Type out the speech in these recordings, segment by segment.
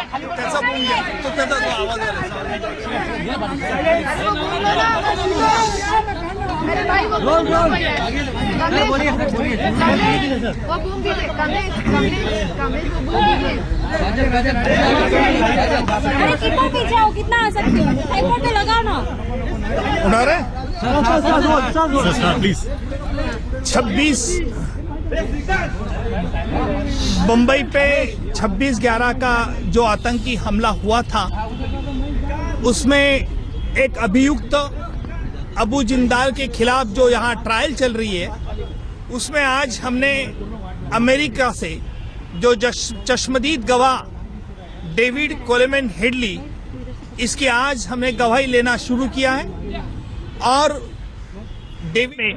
त्याचा बोलून घ्या तो त्याचा तो आवाज अरे कितना पीछे हो, कितना आ सकते हो, हाईकोर्ट में लगाओ ना। होणार आहे प्लीज। 26 मुंबई पे 26/11 का जो आतंकी हमला हुआ था उसमें एक अभियुक्त अबू जिंदाल के खिलाफ जो यहाँ ट्रायल चल रही है उसमें आज हमने अमेरिका से जो चश्मदीद गवाह डेविड कोलेमन हेडली इसकी आज हमने गवाही लेना शुरू किया है और डेविड ने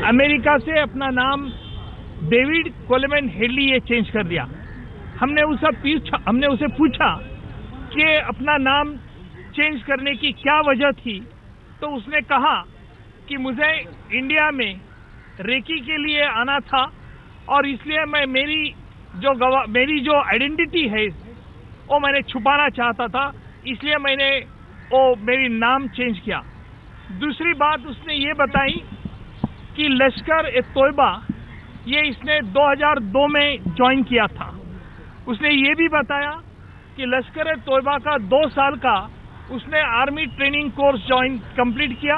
अमेरिका से अपना नाम डेविड कोलेमन हेडली ये चेंज कर दिया। हमने उसे पूछा कि अपना नाम चेंज करने की क्या वजह थी, तो उसने कहा कि मुझे इंडिया में रेकी के लिए आना था और इसलिए मैं मेरी जो आइडेंटिटी है वो मैंने छुपाना चाहता था, इसलिए मैंने मेरी नाम चेंज किया। दूसरी बात उसने ये बताई कि लश्कर ए तोयबा ये इसने 2002 में ज्वाइन किया था। उसने ये भी बताया कि लश्कर ए तोयबा का 2 साल का उसने आर्मी ट्रेनिंग कोर्स कंप्लीट किया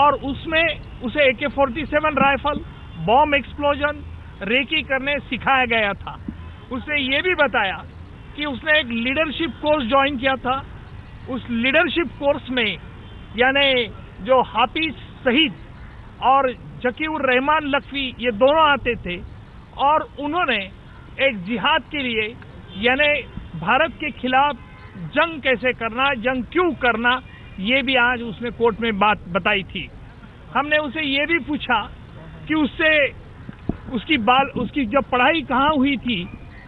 और उसमें उसे AK-47 rifle, bomb explosion, recce करने सिखाया गया था। उसने ये भी बताया कि उसने एक लीडरशिप कोर्स ज्वाइन किया था। उस लीडरशिप कोर्स में यानी जो हाफिज सईद और जकीउर रहमान लखवी ये दोनों आते थे और उन्होंने एक जिहाद के लिए यानी भारत के खिलाफ जंग कैसे करना, जंग क्यों करना, ये भी आज उसने कोर्ट में बात बताई थी। हमने उसे ये भी पूछा कि उसकी जब पढ़ाई कहाँ हुई थी,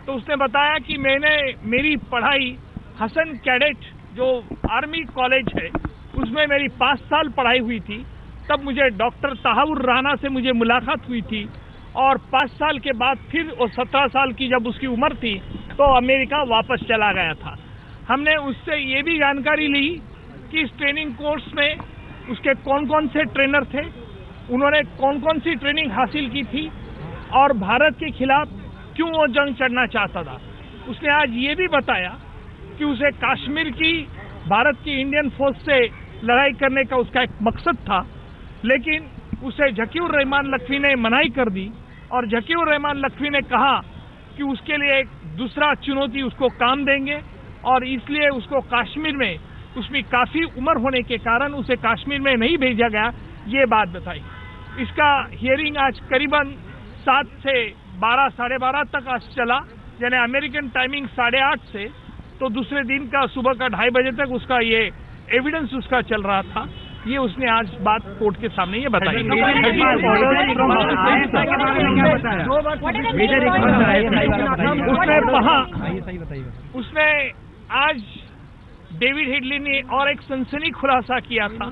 तो उसने बताया कि मेरी पढ़ाई हसन कैडेट जो आर्मी कॉलेज है उसमें मेरी 5 साल पढ़ाई हुई थी। तब मुझे डॉक्टर तहाउर राना से मुझे मुलाकात हुई थी और 5 साल के बाद फिर वो 17 साल की जब उसकी उम्र थी तो अमेरिका वापस चला गया था। हमने उससे ये भी जानकारी ली कि इस ट्रेनिंग कोर्स में उसके कौन कौन से ट्रेनर थे, उन्होंने कौन कौन सी ट्रेनिंग हासिल की थी और भारत के खिलाफ क्यों वो जंग चढ़ना चाहता था। उसने आज ये भी बताया कि उसे कश्मीर की भारत की इंडियन फोर्स से लड़ाई करने का उसका एक मकसद था, लेकिन उसे जकीउर रहमान लखवी ने मनाही कर दी और जकीउर रहमान लखवी ने कहा कि उसके लिए एक दूसरा चुनौती उसको काम देंगे और इसलिए उसको कश्मीर में उसकी काफ़ी उम्र होने के कारण उसे कश्मीर में नहीं भेजा गया, ये बात बताई। इसका हियरिंग आज करीबन 7 से 12 साढ़े 12 तक आज चला, यानी अमेरिकन टाइमिंग 8:30 से, तो दूसरे दिन का सुबह का 2:30 बजे तक उसका ये एविडेंस उसका चल रहा था। ये उसने आज बात कोर्ट के सामने ये बताई। उसने आज डेविड हेडली ने और एक सनसनी खुलासा किया था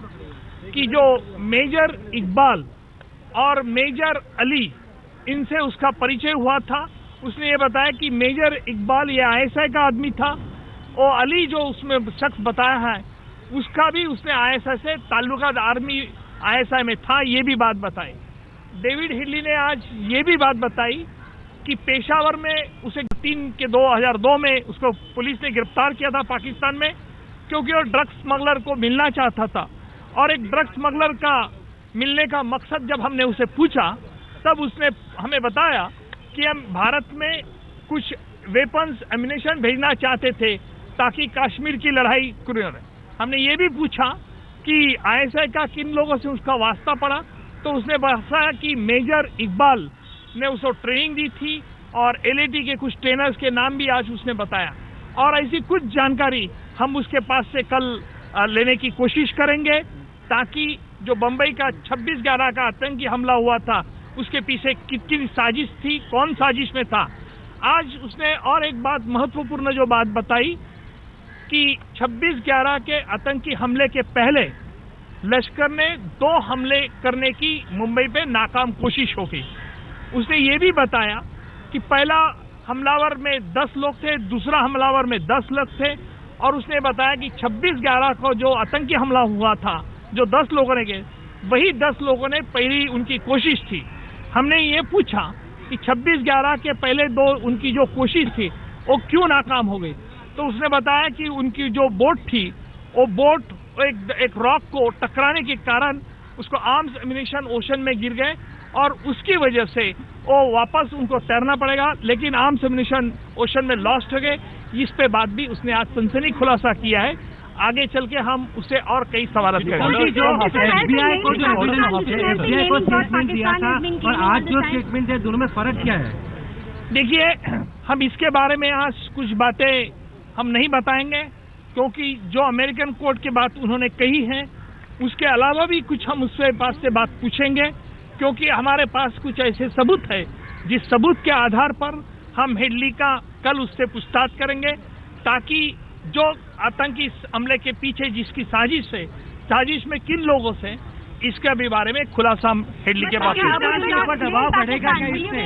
कि जो मेजर इकबाल और मेजर अली इनसे उसका परिचय हुआ था। उसने ये बताया कि मेजर इकबाल ये ISI का आदमी था और अली जो उसमें शख्स बताया है उसका भी उसने ISI से ताल्लुकात आर्मी ISI में था, ये भी बात बताई। डेविड हेडली ने आज ये भी बात बताई कि पेशावर में उसे 2002 में उसको पुलिस ने गिरफ्तार किया था पाकिस्तान में, क्योंकि वो ड्रग्स स्मगलर को मिलना चाहता था और एक ड्रग्स स्मगलर का मिलने का मकसद जब हमने उसे पूछा तब उसने हमें बताया कि हम भारत में कुछ वेपन्स एम्यूनेशन भेजना चाहते थे ताकि कश्मीर की लड़ाई करे। हमने ये भी पूछा कि ISI का किन लोगों से उसका वास्ता पड़ा, तो उसने बताया कि मेजर इकबाल ने उसको ट्रेनिंग दी थी और LAT के कुछ ट्रेनर्स के नाम भी आज उसने बताया और ऐसी कुछ जानकारी हम उसके पास से कल लेने की कोशिश करेंगे ताकि जो बम्बई का 26/11 का आतंकी हमला हुआ था उसके पीछे कितनी साजिश थी, कौन साजिश में था। आज उसने और एक बात महत्वपूर्ण जो बात बताई कि 26/11 के आतंकी हमले के पहले लश्कर ने 2 हमले करने की मुंबई पे नाकाम कोशिश हो गई। उसने ये भी बताया कि पहला हमलावर में 10 लोग थे, दूसरा हमलावर में 10 लोग थे, और उसने बताया कि 26/11 को जो आतंकी हमला हुआ था, जो 10 लोगों ने किए, वही 10 लोगों ने पहली उनकी कोशिश थी। हमने ये पूछा कि 26/11 के पहले 2 उनकी जो कोशिश थी वो क्यों नाकाम हो गई, तो उसने बताया कि उनकी जो बोट थी, वो बोट एक रॉक को टकराने के कारण उसको आर्म्स एम्यूनिशन ओशन में गिर गए, और उसकी वजह से वो वापस उनको तैरना पड़ेगा, लेकिन आर्म्स एम्यूनिशन ओशन में लॉस्ट हो गए। इस पे बात भी उसने आज सनसनी खुलासा किया है। आगे चल के हम उससे और कई सवाल करेंगे। जो FBI को स्टेटमेंट दिया था और आज जो स्टेटमेंट है, दोनों में फर्क क्या है? देखिए, हम इसके बारे में आज कुछ बातें हम नहीं बताएंगे, क्योंकि जो अमेरिकन कोर्ट की बात उन्होंने कही है, उसके अलावा भी कुछ हम उसके पास से बात पूछेंगे, क्योंकि हमारे पास कुछ ऐसे सबूत है जिस सबूत के आधार पर हम हेडली का कल उससे पूछताछ करेंगे, ताकि जो आतंकी हमले के पीछे जिसकी साजिश है, साजिश में किन लोगों से, इसके भी बारे में खुलासा हम हेडली के पास दबाव बढ़ेगा क्या इससे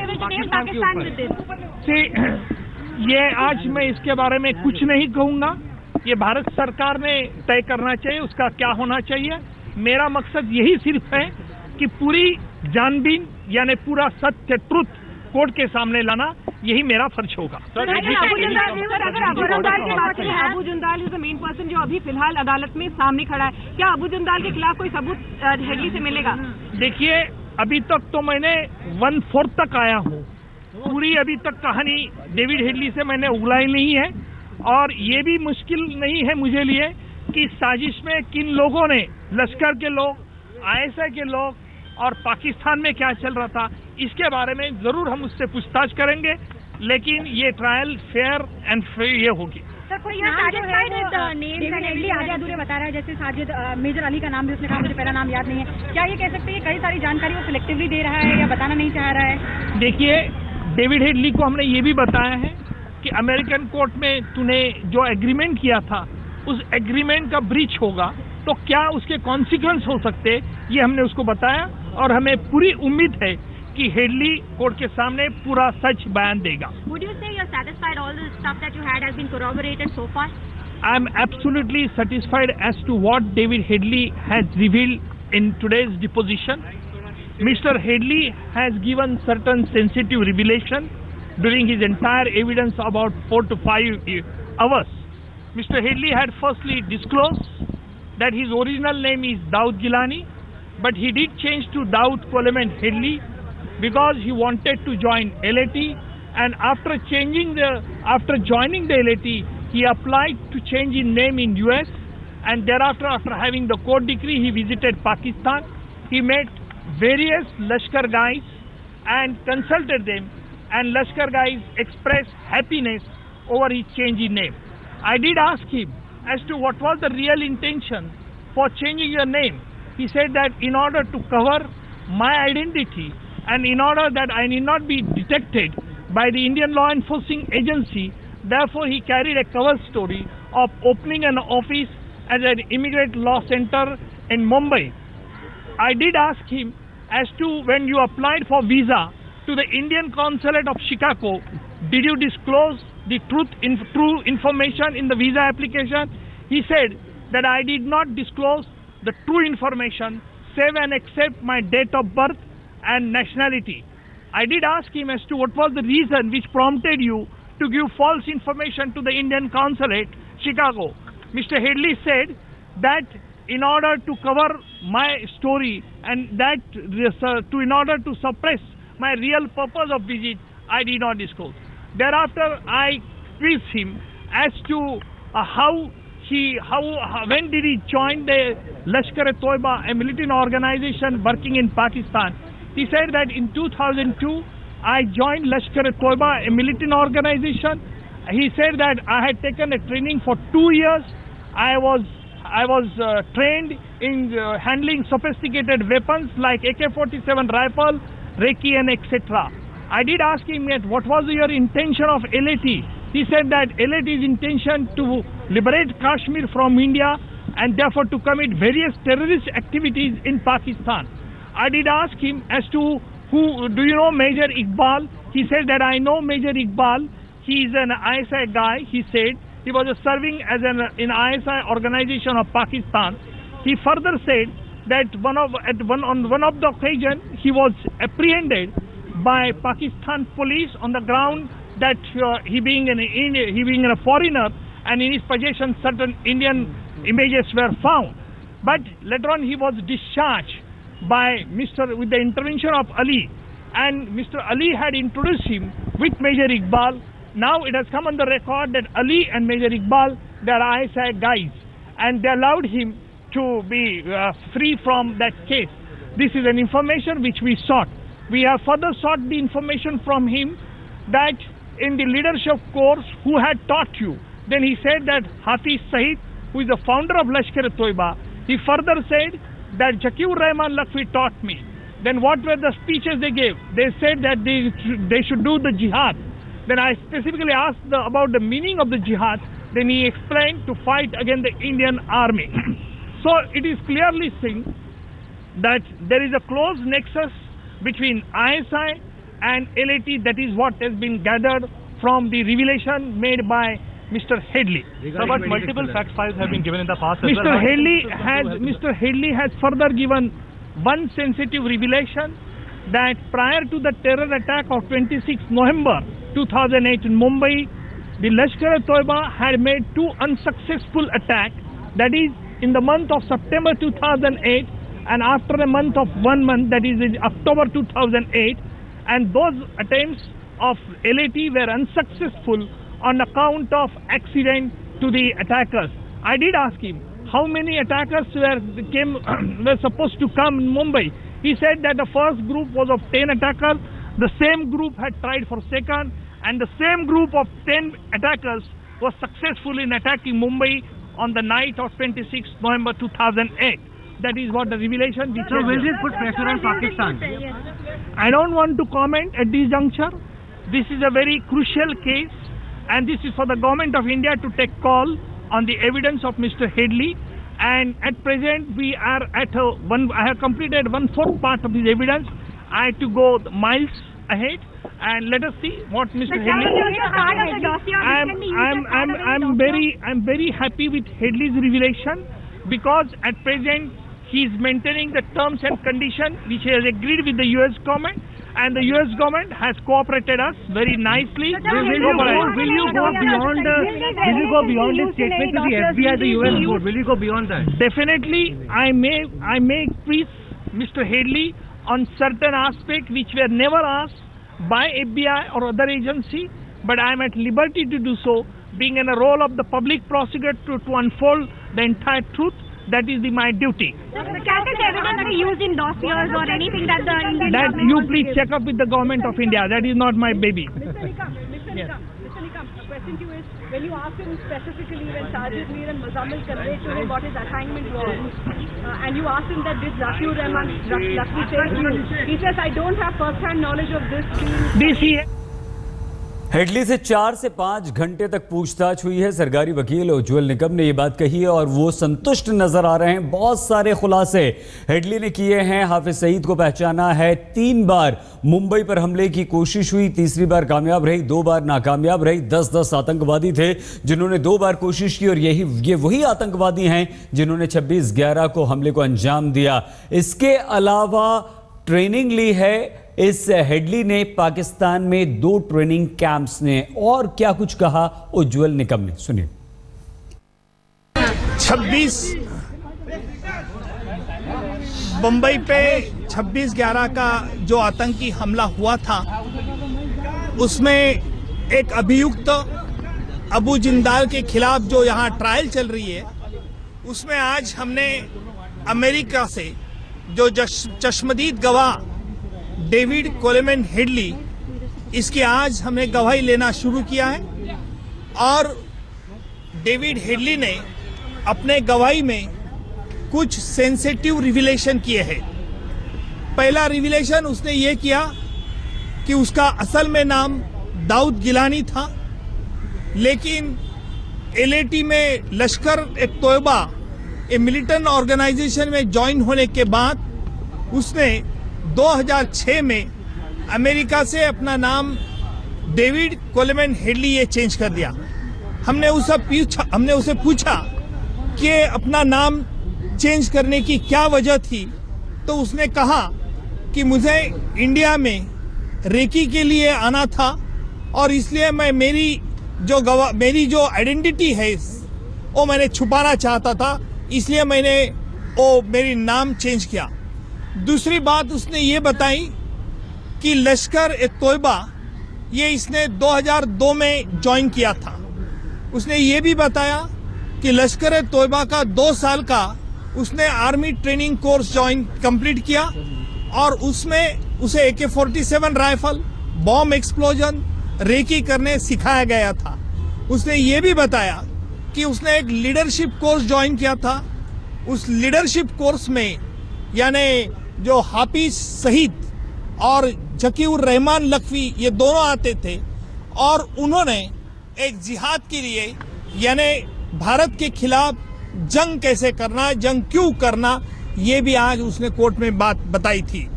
पाकिस्तान के ऊपर? ये आज मैं इसके बारे में कुछ नहीं कहूंगा। ये भारत सरकार ने तय करना चाहिए उसका क्या होना चाहिए। मेरा मकसद यही सिर्फ है कि पूरी जानबीन यानी पूरा सत्य, ट्रुथ कोर्ट के सामने लाना, यही मेरा फर्ज होगा। अगर Abu Jundal is the main person जो अभी फिलहाल अदालत में सामने खड़ा है, क्या अबू जुंदाल के खिलाफ कोई सबूत हेडली से मिलेगा? देखिए, अभी तक तो मैंने 1/4 तक आया हूँ। पूरी अभी तक कहानी डेविड हेडली से मैंने उगलाई नहीं है, और ये भी मुश्किल नहीं है मुझे लिए कि साजिश में किन लोगों ने, लश्कर के लोग, ISI के लोग, और पाकिस्तान में क्या चल रहा था, इसके बारे में जरूर हम उससे पूछताछ करेंगे, लेकिन ये ट्रायल फेयर एंड फ्री ये होगी। आधे अधूरे बता रहा है, जैसे साजिद मेजर अली का नाम भी उसने कहा मुझे पहला नाम याद नहीं है। क्या ये कह सकते हैं कई सारी जानकारी वो सिलेक्टिवली दे रहा है या बताना नहीं चाह रहा है? देखिए, डेविड हेडली को हमने ये भी बताया है कि अमेरिकन कोर्ट में तूने जो एग्रीमेंट किया था, उस एग्रीमेंट का ब्रीच होगा तो क्या उसके कॉन्सिक्वेंस हो सकते, ये हमने उसको बताया, और हमें पूरी उम्मीद है कि हेडली कोर्ट के सामने पूरा सच बयान देगा। Would you say you're satisfied all the stuff that you had has been corroborated so far? I am absolutely satisfied as to what David Headley has revealed in today's deposition. Mr. Headley has given certain sensitive revelation during his entire evidence about 4 to 5 hours. Mr. Headley had firstly disclosed that his original name is Daud Gilani, but he did change to Daud Coleman Headley because he wanted to join LAT, and after joining the LAT, he applied to change his name in US, and thereafter, after having the court decree, he visited Pakistan. He met various Lashkar guys and consulted them, and Lashkar guys expressed happiness over his change in name. I did ask him as to what was the real intention for changing your name. He said that in order to cover my identity and in order that I need not be detected by the Indian law enforcing agency, therefore he carried a cover story of opening an office as an immigrant law center in Mumbai. I did ask him as to when you applied for visa to the Indian consulate of Chicago, did you disclose the true information in the visa application? He said that I did not disclose the true information save and except my date of birth and nationality. I did ask him as to what was the reason which prompted you to give false information to the Indian consulate, Chicago. Mr. Headley said that in order to cover my story and that in order to suppress my real purpose of visit, I did not disclose. Thereafter, I quizzed him as to when did he join the Lashkar-e-Toiba, a militant organization working in Pakistan. He said that in 2002, I joined Lashkar-e-Toiba, a militant organization. He said that I had taken a training for 2 years. I was trained in handling sophisticated weapons like AK-47 rifle, Reiki, and etc. I did ask him yet what was your intention of LAT. He said that LAT's intention to liberate Kashmir from India and therefore to commit various terrorist activities in Pakistan. I did ask him as to do you know Major Iqbal? He said that I know Major Iqbal. He is an ISI guy. He said he was serving as in ISI organization of Pakistan. He further said that on one of the occasion he was apprehended by Pakistan police on the ground that he being a foreigner, and in his possession certain Indian images were found. But later on he was discharged with the intervention of Ali, and Mr. Ali had introduced him with Major Iqbal. Now it has come on the record that Ali and Major Iqbal, they are ISI guys, and they allowed him to be free from that case. This is an information which we sought. We have further sought the information from him that in the leadership course who had taught you. Then he said that Hafiz Saeed, who is the founder of Lashkar-e-Toiba, he further said that Zakir Rahman Lakvi taught me. Then what were the speeches they gave? They said that they should do the jihad. Then I specifically asked about the meaning of the jihad. Then he explained to fight against the Indian army. So it is clearly seen that there is a close nexus between ISI and LAT. That is what has been gathered from the revelation made by Mr. Headley. But multiple fact files have been given in the past. Mr. Headley has further given one sensitive revelation that prior to the terror attack of 26 November 2008 in Mumbai, the Lashkar-e-Toiba had made 2 unsuccessful attacks. That is in the month of September 2008 and after a month of 1 month, that is in October 2008, and those attempts of LAT were unsuccessful on account of accident to the attackers. I did ask him how many attackers were supposed to come in Mumbai. He said that the first group was of 10 attackers, the same group had tried for second, and the same group of 10 attackers was successful in attacking Mumbai on the night of 26 November 2008. That is what the revelation. So will this put pressure on Pakistan? I don't want to comment at this juncture. This is a very crucial case, and this is for the government of India to take call on the evidence of Mr. Headley. And at present, we are at I have completed 1/4 part of his evidence. I had to go miles ahead, and let us see what Mr. Headley. I'm very happy with Headley's revelation, because at present he is maintaining the terms and conditions which he has agreed with the US government, and the US government has cooperated us very nicely. Will you go beyond this statement to the FBI, the US court? Will you go beyond that? Definitely, I may quiz Mr. Headley on certain aspects which were never asked by FBI or other agency, but I am at liberty to do so, being in a role of the public prosecutor to unfold the entire truth. That is my duty. Can this evidence be used in dossiers or anything that the Indian that government you please check up with the government of India. That is not my baby. Mr. Nikam, a question to you is, when you asked him specifically when Sajid Mir and Muzammil conveyed to him what his assignment was, and you asked him that did Zakir Rahman Lakvi say to you, he says, I don't have first-hand knowledge of this. Headley से 4 से 5 घंटे तक पूछताछ हुई है। सरकारी वकील उज्ज्वल निकम ने ये बात कही है और वो संतुष्ट नजर आ रहे हैं। बहुत सारे खुलासे हेडली ने किए हैं। हाफिज सईद को पहचाना है। 3 बार मुंबई पर हमले की कोशिश हुई, तीसरी बार कामयाब रही, 2 बार नाकामयाब रही। 10-10 आतंकवादी थे जिन्होंने 2 बार कोशिश की, और ये वही आतंकवादी हैं जिन्होंने 26/11 को हमले को अंजाम दिया। इसके अलावा ट्रेनिंग ली है इस हेडली ने पाकिस्तान में 2 ट्रेनिंग कैंप्स ने। और क्या कुछ कहा उज्ज्वल निकम ने, सुनिए। 26 बंबई पे 26/11 का जो आतंकी हमला हुआ था, उसमें एक अभियुक्त अबू जिंदाल के खिलाफ जो यहां ट्रायल चल रही है, उसमें आज हमने अमेरिका से जो चश्मदीद गवाह डेविड कोलेमन हेडली, इसकी आज हमने गवाही लेना शुरू किया है। और डेविड हेडली ने अपने गवाही में कुछ सेंसिटिव रिविलेशन किए हैं। पहला रिविलेशन उसने ये किया कि उसका असल में नाम दाऊद गिलानी था, लेकिन LAT में लश्कर-ए-तोयबा ए मिलिटेंट ऑर्गेनाइजेशन में ज्वाइन होने के बाद उसने 2006 में अमेरिका से अपना नाम डेविड कोलेमैन हेडली ये चेंज कर दिया। हमने उसे पूछा कि अपना नाम चेंज करने की क्या वजह थी, तो उसने कहा कि मुझे इंडिया में रेकी के लिए आना था और इसलिए मैं मेरी जो आइडेंटिटी है वो मैंने छुपाना चाहता था, इसलिए मैंने मेरी नाम चेंज किया। दूसरी बात उसने ये बताई कि लश्कर ए तोयबा ये इसने 2002 में ज्वाइन किया था। उसने ये भी बताया कि लश्कर ए तोयबा का 2 साल का उसने आर्मी ट्रेनिंग कोर्स कंप्लीट किया और उसमें उसे AK-47 rifle, bomb explosion, recce करने सिखाया गया था। उसने ये भी बताया कि उसने एक लीडरशिप कोर्स ज्वाइन किया था। उस लीडरशिप कोर्स में यानी जो हाफिज सईद और जकीउर रहमान लखवी ये दोनों आते थे और उन्होंने एक जिहाद के लिए यानी भारत के खिलाफ जंग कैसे करना, जंग क्यों करना, ये भी आज उसने कोर्ट में बात बताई थी।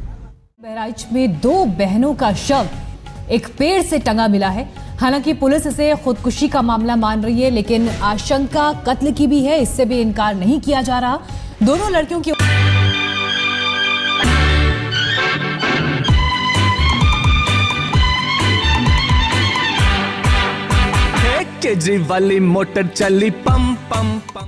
बहराइच में 2 बहनों का शव एक पेड़ से टंगा मिला है। हालांकि पुलिस इसे खुदकुशी का मामला मान रही है, लेकिन आशंका कत्ल की भी है, इससे भी इनकार नहीं किया जा रहा। दोनों लड़कियों की केजरीवाल मोटर चली पम पम पम।